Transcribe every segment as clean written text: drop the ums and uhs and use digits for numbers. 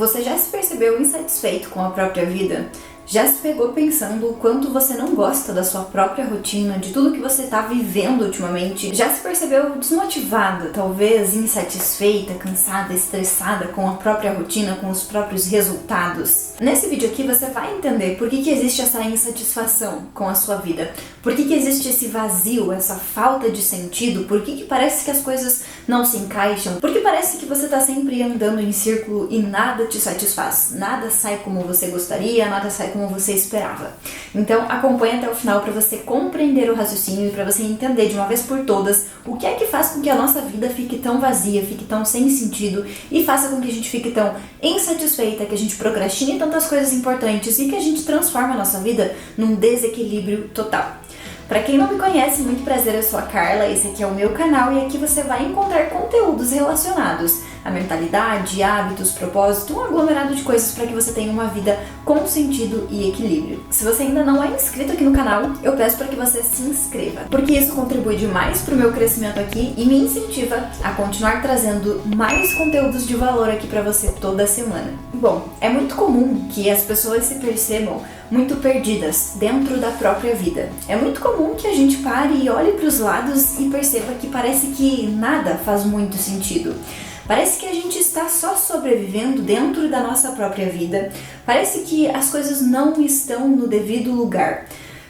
Você já se percebeu insatisfeito com a própria vida? Já se pegou pensando o quanto você não gosta da sua própria rotina, de tudo que você está vivendo ultimamente? Já se percebeu desmotivada, talvez insatisfeita, cansada, estressada com a própria rotina, com os próprios resultados? Nesse vídeo aqui você vai entender por que existe essa insatisfação com a sua vida, por que existe esse vazio, essa falta de sentido, por que parece que as coisas não se encaixam, por que parece que você está sempre andando em círculo e nada te satisfaz, nada sai como você gostaria, nada sai como você esperava. Então acompanhe até o final para você compreender o raciocínio e para você entender de uma vez por todas o que é que faz com que a nossa vida fique tão vazia, fique tão sem sentido e faça com que a gente fique tão insatisfeita, que a gente procrastine tantas coisas importantes e que a gente transforme a nossa vida num desequilíbrio total. Para quem não me conhece, muito prazer, eu sou a Carla, esse aqui é o meu canal e aqui você vai encontrar conteúdos relacionados à mentalidade, hábitos, propósito, um aglomerado de coisas para que você tenha uma vida com sentido e equilíbrio. Se você ainda não é inscrito aqui no canal, eu peço para que você se inscreva, porque isso contribui demais para o meu crescimento aqui e me incentiva a continuar trazendo mais conteúdos de valor aqui para você toda semana. Bom, é muito comum que as pessoas se percebam muito perdidas dentro da própria vida. É muito comum que a gente pare e olhe para os lados e perceba que parece que nada faz muito sentido. Parece que a gente está só sobrevivendo dentro da nossa própria vida. Parece que as coisas não estão no devido lugar.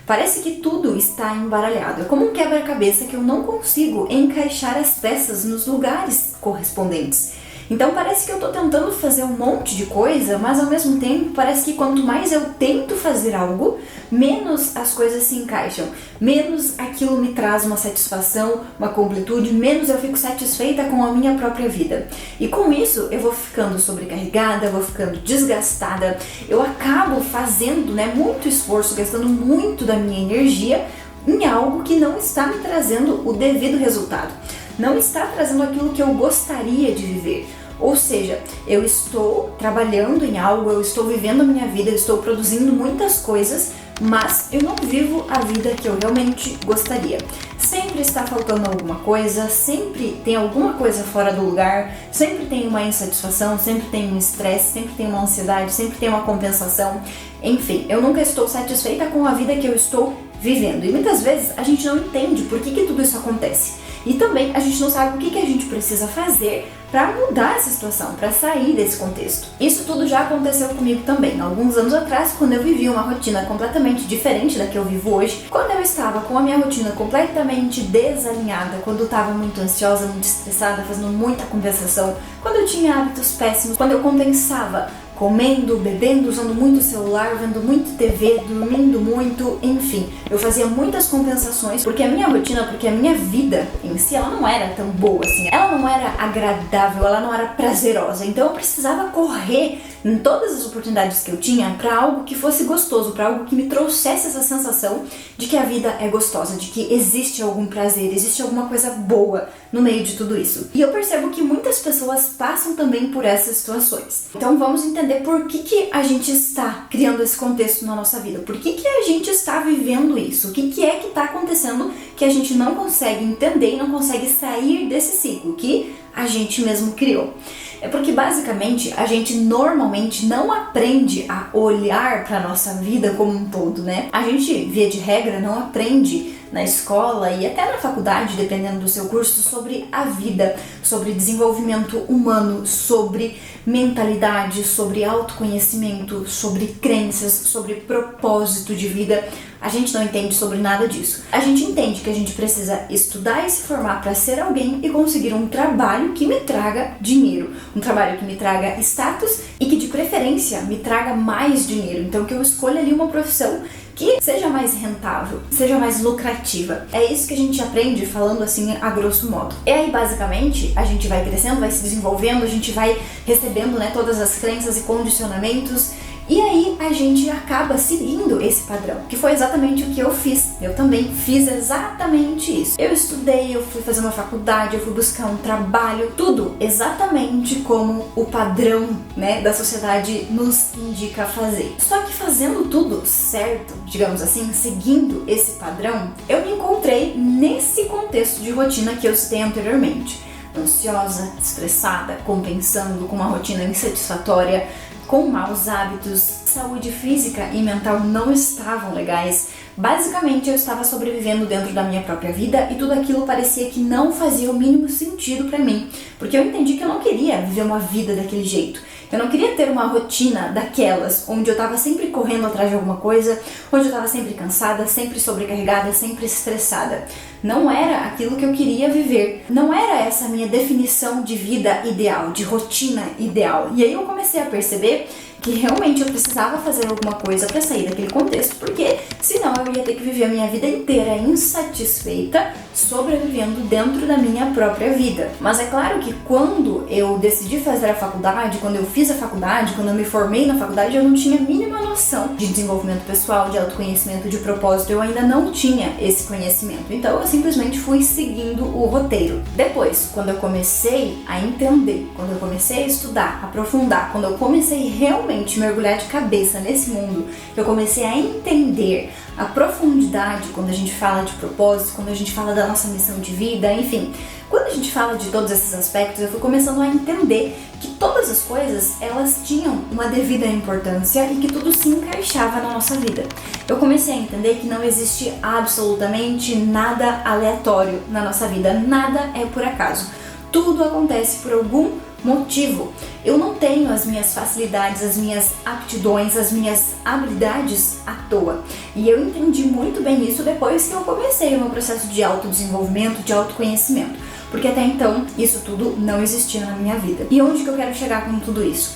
Parece que tudo está embaralhado. É como um quebra-cabeça que eu não consigo encaixar as peças nos lugares correspondentes. Então parece que eu tô tentando fazer um monte de coisa, mas ao mesmo tempo parece que quanto mais eu tento fazer algo, menos as coisas se encaixam, menos aquilo me traz uma satisfação, uma completude, menos eu fico satisfeita com a minha própria vida. E com isso eu vou ficando sobrecarregada, eu vou ficando desgastada, eu acabo fazendo muito esforço, gastando muito da minha energia em algo que não está me trazendo o devido resultado. Não está trazendo aquilo que eu gostaria de viver. Ou seja, eu estou trabalhando em algo, eu estou vivendo a minha vida, eu estou produzindo muitas coisas, mas eu não vivo a vida que eu realmente gostaria. Sempre está faltando alguma coisa, sempre tem alguma coisa fora do lugar, sempre tem uma insatisfação, sempre tem um estresse, sempre tem uma ansiedade, sempre tem uma compensação. Enfim, eu nunca estou satisfeita com a vida que eu estou vivendo. E muitas vezes a gente não entende por que tudo isso acontece. E também a gente não sabe o que a gente precisa fazer para mudar essa situação, para sair desse contexto. Isso tudo já aconteceu comigo também. Alguns anos atrás, quando eu vivia uma rotina completamente diferente da que eu vivo hoje, quando eu estava com a minha rotina completamente desalinhada, quando eu estava muito ansiosa, muito estressada, fazendo muita compensação, quando eu tinha hábitos péssimos, quando eu compensava comendo, bebendo, usando muito celular, vendo muito TV, dormindo muito, enfim. Eu fazia muitas compensações porque a minha rotina, porque a minha vida em si, ela não era tão boa assim. Ela não era agradável, ela não era prazerosa. Então eu precisava correr em todas as oportunidades que eu tinha para algo que fosse gostoso, para algo que me trouxesse essa sensação de que a vida é gostosa, de que existe algum prazer, existe alguma coisa boa no meio de tudo isso. E eu percebo que muitas pessoas passam também por essas situações. Então vamos entender por que a gente está criando esse contexto na nossa vida, por que a gente está vivendo isso, o que é que está acontecendo que a gente não consegue entender e não consegue sair desse ciclo que a gente mesmo criou. É porque basicamente a gente normalmente não aprende a olhar para a nossa vida como um todo, né? A gente, via de regra, não aprende na escola e até na faculdade, dependendo do seu curso, sobre a vida, sobre desenvolvimento humano, sobre mentalidade, sobre autoconhecimento, sobre crenças, sobre propósito de vida. A gente não entende sobre nada disso. A gente entende que a gente precisa estudar e se formar para ser alguém e conseguir um trabalho que me traga dinheiro, um trabalho que me traga status e que de preferência me traga mais dinheiro. Então que eu escolha ali uma profissão que seja mais rentável, seja mais lucrativa. É isso que a gente aprende falando assim a grosso modo. E aí basicamente a gente vai crescendo, vai se desenvolvendo, a gente vai recebendo todas as crenças e condicionamentos. E aí a gente acaba seguindo esse padrão, que foi exatamente o que eu fiz. Eu também fiz exatamente isso. Eu estudei, eu fui fazer uma faculdade, eu fui buscar um trabalho, tudo exatamente como o padrão, da sociedade nos indica fazer. Só que fazendo tudo certo, digamos assim, seguindo esse padrão, eu me encontrei nesse contexto de rotina que eu citei anteriormente. Ansiosa, estressada, compensando com uma rotina insatisfatória, com maus hábitos, saúde física e mental não estavam legais. Basicamente, eu estava sobrevivendo dentro da minha própria vida e tudo aquilo parecia que não fazia o mínimo sentido pra mim, porque eu entendi que eu não queria viver uma vida daquele jeito. Eu não queria ter uma rotina daquelas, onde eu estava sempre correndo atrás de alguma coisa, onde eu estava sempre cansada, sempre sobrecarregada, sempre estressada. Não era aquilo que eu queria viver. Não era essa a minha definição de vida ideal, de rotina ideal. E aí eu comecei a perceber que realmente eu precisava fazer alguma coisa para sair daquele contexto, porque senão eu ia ter que viver a minha vida inteira insatisfeita, sobrevivendo dentro da minha própria vida. Mas é claro que quando eu decidi fazer a faculdade, quando eu fiz a faculdade, quando eu me formei na faculdade, eu não tinha a mínima noção de desenvolvimento pessoal, de autoconhecimento, de propósito. Eu ainda não tinha esse conhecimento. Então eu simplesmente fui seguindo o roteiro. Depois, quando eu comecei a entender, quando eu comecei a estudar, aprofundar, quando eu comecei realmente mergulhar de cabeça nesse mundo, eu comecei a entender a profundidade quando a gente fala de propósito, quando a gente fala da nossa missão de vida, enfim, quando a gente fala de todos esses aspectos, eu fui começando a entender que todas as coisas, elas tinham uma devida importância e que tudo se encaixava na nossa vida. Eu comecei a entender que não existe absolutamente nada aleatório na nossa vida, nada é por acaso. Tudo acontece por algum motivo. Eu não tenho as minhas facilidades, as minhas aptidões, as minhas habilidades à toa. E eu entendi muito bem isso depois que eu comecei o meu processo de autodesenvolvimento, de autoconhecimento. Porque até então, isso tudo não existia na minha vida. E onde que eu quero chegar com tudo isso?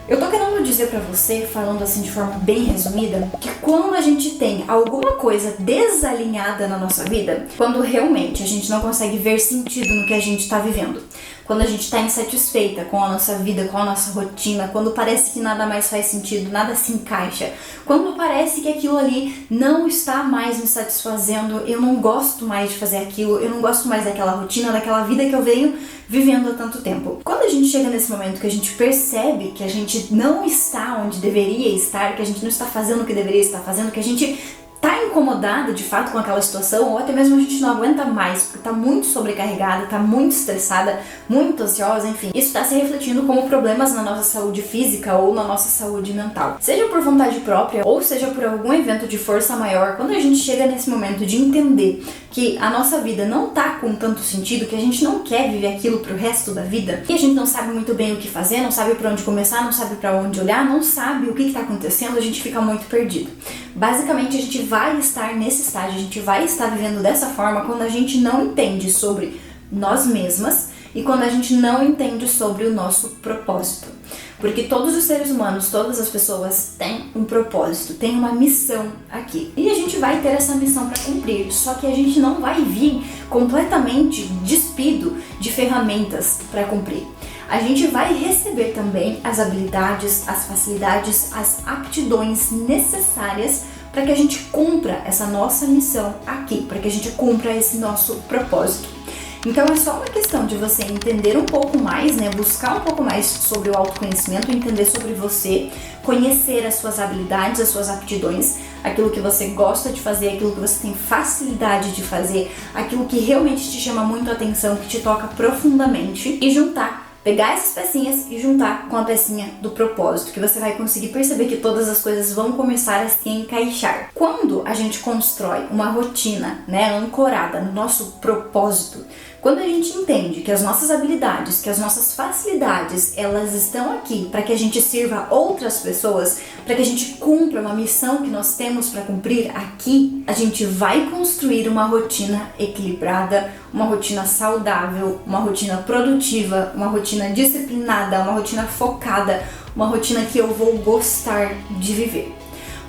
Eu tô querendo dizer pra você, falando assim de forma bem resumida, que quando a gente tem alguma coisa desalinhada na nossa vida, quando realmente a gente não consegue ver sentido no que a gente tá vivendo, quando a gente tá insatisfeita com a nossa vida, com a nossa rotina, quando parece que nada mais faz sentido, nada se encaixa, quando parece que aquilo ali não está mais me satisfazendo, eu não gosto mais de fazer aquilo, eu não gosto mais daquela rotina, daquela vida que eu venho vivendo há tanto tempo. Quando a gente chega nesse momento que a gente percebe que a gente não está onde deveria estar, que a gente não está fazendo o que deveria estar fazendo, que a gente tá incomodada de fato com aquela situação, ou até mesmo a gente não aguenta mais, porque tá muito sobrecarregada, tá muito estressada, muito ansiosa, enfim. Isso tá se refletindo como problemas na nossa saúde física ou na nossa saúde mental. Seja por vontade própria, ou seja por algum evento de força maior, quando a gente chega nesse momento de entender que a nossa vida não tá com tanto sentido, que a gente não quer viver aquilo pro resto da vida, que a gente não sabe muito bem o que fazer, não sabe por onde começar, não sabe pra onde olhar, não sabe o que tá acontecendo, a gente fica muito perdido. Basicamente, a gente vai estar nesse estágio, a gente vai estar vivendo dessa forma quando a gente não entende sobre nós mesmas e quando a gente não entende sobre o nosso propósito. Porque todos os seres humanos, todas as pessoas têm um propósito, têm uma missão aqui. E a gente vai ter essa missão para cumprir, só que a gente não vai vir completamente despido de ferramentas para cumprir. A gente vai receber também as habilidades, as facilidades, as aptidões necessárias para que a gente cumpra essa nossa missão aqui, para que a gente cumpra esse nosso propósito. Então é só uma questão de você entender um pouco mais, né? Buscar um pouco mais sobre o autoconhecimento, entender sobre você, conhecer as suas habilidades, as suas aptidões, aquilo que você gosta de fazer, aquilo que você tem facilidade de fazer, aquilo que realmente te chama muito a atenção, que te toca profundamente e juntar. Pegar essas pecinhas e juntar com a pecinha do propósito, que você vai conseguir perceber que todas as coisas vão começar a se encaixar. Quando a gente constrói uma rotina, né, ancorada no nosso propósito, quando a gente entende que as nossas habilidades, que as nossas facilidades, elas estão aqui para que a gente sirva outras pessoas, para que a gente cumpra uma missão que nós temos para cumprir aqui, a gente vai construir uma rotina equilibrada, uma rotina saudável, uma rotina produtiva, uma rotina disciplinada, uma rotina focada, uma rotina que eu vou gostar de viver.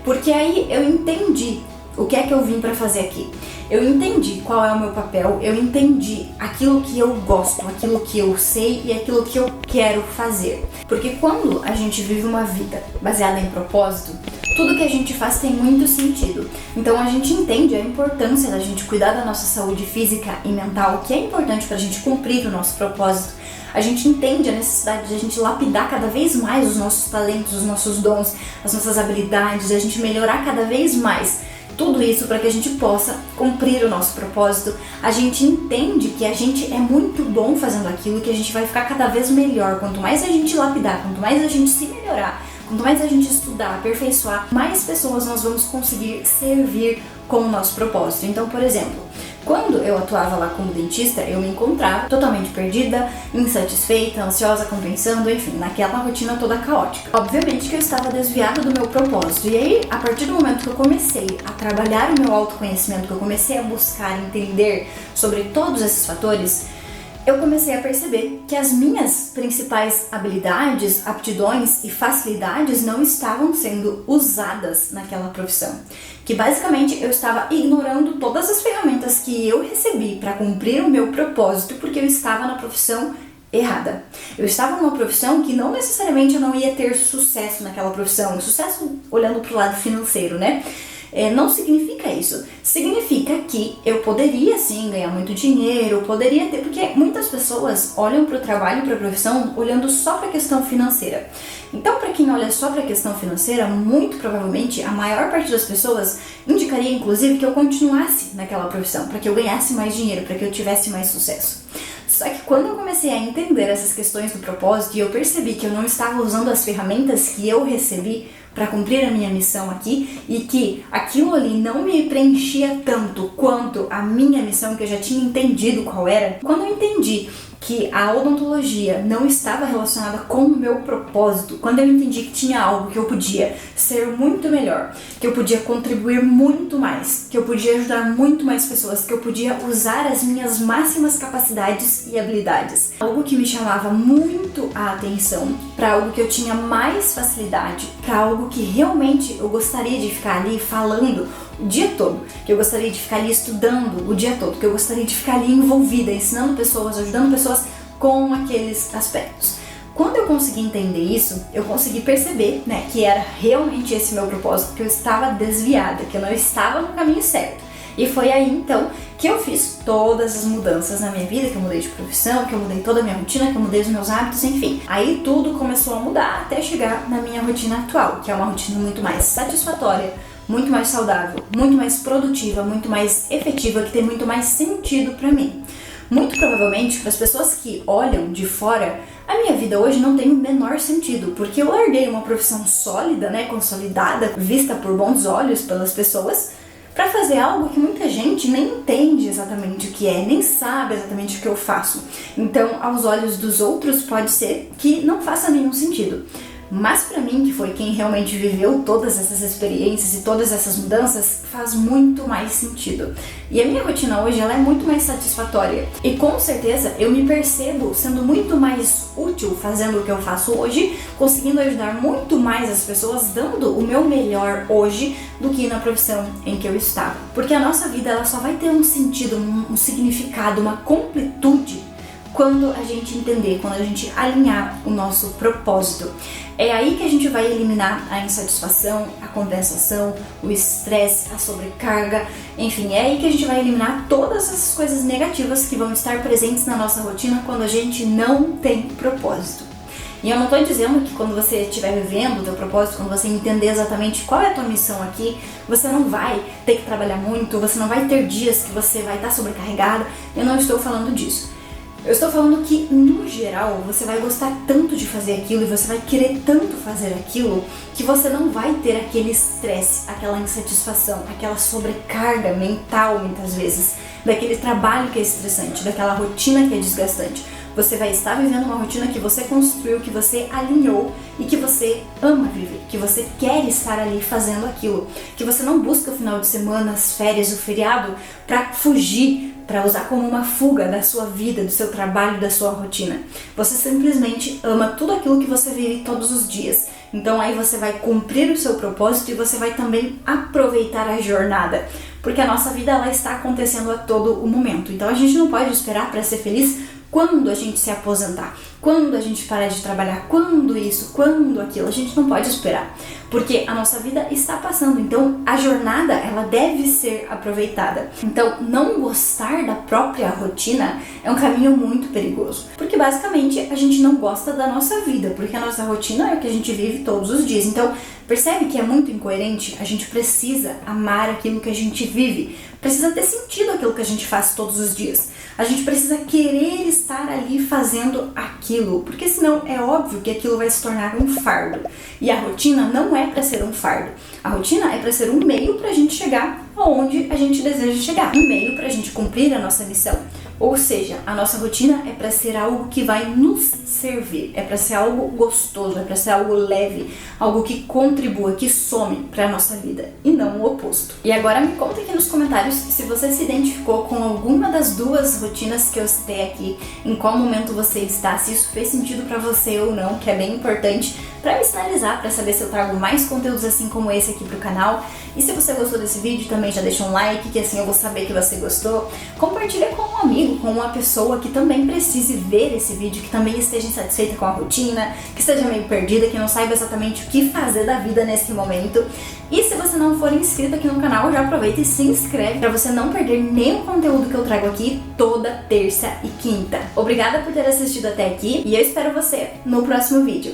Porque aí eu entendi o que é que eu vim para fazer aqui. Eu entendi qual é o meu papel, eu entendi aquilo que eu gosto, aquilo que eu sei e aquilo que eu quero fazer. Porque quando a gente vive uma vida baseada em propósito, tudo que a gente faz tem muito sentido. Então a gente entende a importância da gente cuidar da nossa saúde física e mental, que é importante para a gente cumprir o nosso propósito. A gente entende a necessidade de a gente lapidar cada vez mais os nossos talentos, os nossos dons, as nossas habilidades, de a gente melhorar cada vez mais. Tudo isso para que a gente possa cumprir o nosso propósito. A gente entende que a gente é muito bom fazendo aquilo e que a gente vai ficar cada vez melhor. Quanto mais a gente lapidar, quanto mais a gente se melhorar, quanto mais a gente estudar, aperfeiçoar, mais pessoas nós vamos conseguir servir com o nosso propósito. Então, por exemplo, quando eu atuava lá como dentista, eu me encontrava totalmente perdida, insatisfeita, ansiosa, compensando, enfim, naquela rotina toda caótica. Obviamente que eu estava desviada do meu propósito. E aí, a partir do momento que eu comecei a trabalhar o meu autoconhecimento, que eu comecei a buscar entender sobre todos esses fatores, eu comecei a perceber que as minhas principais habilidades, aptidões e facilidades não estavam sendo usadas naquela profissão. Que basicamente eu estava ignorando todas as ferramentas que eu recebi para cumprir o meu propósito porque eu estava na profissão errada. Eu estava numa profissão que não necessariamente eu não ia ter sucesso naquela profissão. Sucesso olhando para o lado financeiro, né? Não significa isso. Significa que eu poderia sim ganhar muito dinheiro, poderia ter, porque muitas pessoas olham para o trabalho e para a profissão olhando só para a questão financeira. Então, para quem olha só para a questão financeira, muito provavelmente a maior parte das pessoas indicaria inclusive que eu continuasse naquela profissão, para que eu ganhasse mais dinheiro, para que eu tivesse mais sucesso. Só que quando eu comecei a entender essas questões do propósito e eu percebi que eu não estava usando as ferramentas que eu recebi para cumprir a minha missão aqui e que aquilo ali não me preenchia tanto quanto a minha missão, que eu já tinha entendido qual era, quando eu entendi que a odontologia não estava relacionada com o meu propósito, quando eu entendi que tinha algo que eu podia ser muito melhor, que eu podia contribuir muito mais, que eu podia ajudar muito mais pessoas, que eu podia usar as minhas máximas capacidades e habilidades, algo que me chamava muito a atenção, para algo que eu tinha mais facilidade, para algo que realmente eu gostaria de ficar ali falando o dia todo, que eu gostaria de ficar ali estudando o dia todo, que eu gostaria de ficar ali envolvida, ensinando pessoas, ajudando pessoas com aqueles aspectos. Quando eu consegui entender isso, eu consegui perceber, né, que era realmente esse meu propósito, que eu estava desviada, que eu não estava no caminho certo. E foi aí então que eu fiz todas as mudanças na minha vida, que eu mudei de profissão, que eu mudei toda a minha rotina, que eu mudei os meus hábitos, enfim. Aí tudo começou a mudar até chegar na minha rotina atual, que é uma rotina muito mais satisfatória, muito mais saudável, muito mais produtiva, muito mais efetiva, que tem muito mais sentido pra mim. Muito provavelmente, para as pessoas que olham de fora, a minha vida hoje não tem o menor sentido, porque eu larguei uma profissão sólida, né, consolidada, vista por bons olhos pelas pessoas, para fazer algo que muita gente nem entende exatamente o que é, nem sabe exatamente o que eu faço. Então, aos olhos dos outros, pode ser que não faça nenhum sentido. Mas para mim, que foi quem realmente viveu todas essas experiências e todas essas mudanças, faz muito mais sentido. E a minha rotina hoje, ela é muito mais satisfatória. E com certeza eu me percebo sendo muito mais útil fazendo o que eu faço hoje, conseguindo ajudar muito mais as pessoas, dando o meu melhor hoje do que na profissão em que eu estava. Porque a nossa vida, ela só vai ter um sentido, um significado, uma completude quando a gente entender, quando a gente alinhar o nosso propósito. É aí que a gente vai eliminar a insatisfação, a compensação, o estresse, a sobrecarga, enfim, é aí que a gente vai eliminar todas essas coisas negativas que vão estar presentes na nossa rotina quando a gente não tem propósito. E eu não estou dizendo que quando você estiver vivendo o teu propósito, quando você entender exatamente qual é a tua missão aqui, você não vai ter que trabalhar muito, você não vai ter dias que você vai estar sobrecarregada. Eu não estou falando disso. Eu estou falando que, no geral, você vai gostar tanto de fazer aquilo e você vai querer tanto fazer aquilo que você não vai ter aquele estresse, aquela insatisfação, aquela sobrecarga mental, muitas vezes, daquele trabalho que é estressante, daquela rotina que é desgastante. Você vai estar vivendo uma rotina que você construiu, que você alinhou e que você ama viver, que você quer estar ali fazendo aquilo, que você não busca o final de semana, as férias, o feriado para fugir, para usar como uma fuga da sua vida, do seu trabalho, da sua rotina. Você simplesmente ama tudo aquilo que você vive todos os dias. Então aí você vai cumprir o seu propósito e você vai também aproveitar a jornada, porque a nossa vida, ela está acontecendo a todo o momento. Então a gente não pode esperar para ser feliz quando a gente se aposentar, quando a gente parar de trabalhar, quando isso, quando aquilo. A gente não pode esperar, porque a nossa vida está passando, então a jornada, ela deve ser aproveitada. Então não gostar da própria rotina é um caminho muito perigoso, porque basicamente a gente não gosta da nossa vida, porque a nossa rotina é o que a gente vive todos os dias. Então percebe que é muito incoerente? A gente precisa amar aquilo que a gente vive, precisa ter sentido aquilo que a gente faz todos os dias. A gente precisa querer estar ali fazendo aquilo. aquilo, porque senão é óbvio que aquilo vai se tornar um fardo. E a rotina não é para ser um fardo. A rotina é para ser um meio para a gente chegar aonde a gente deseja chegar, um meio para a gente cumprir a nossa missão. Ou seja, a nossa rotina é para ser algo que vai nos servir, é para ser algo gostoso, é para ser algo leve, algo que contribua, que some para nossa vida e não o oposto. E agora me conta aqui nos comentários se você se identificou com alguma das duas rotinas que eu citei aqui, em qual momento você está, se isso fez sentido para você ou não, que é bem importante para me sinalizar, para saber se eu trago mais conteúdos assim como esse aqui pro canal. E se você gostou desse vídeo, também já deixa um like, que assim eu vou saber que você gostou. Compartilha com um amigo, com uma pessoa que também precise ver esse vídeo, que também esteja insatisfeita com a rotina, que esteja meio perdida, que não saiba exatamente o que fazer da vida nesse momento. E se você não for inscrito aqui no canal, já aproveita e se inscreve para você não perder nenhum conteúdo que eu trago aqui toda terça e quinta. Obrigada por ter assistido até aqui e eu espero você no próximo vídeo.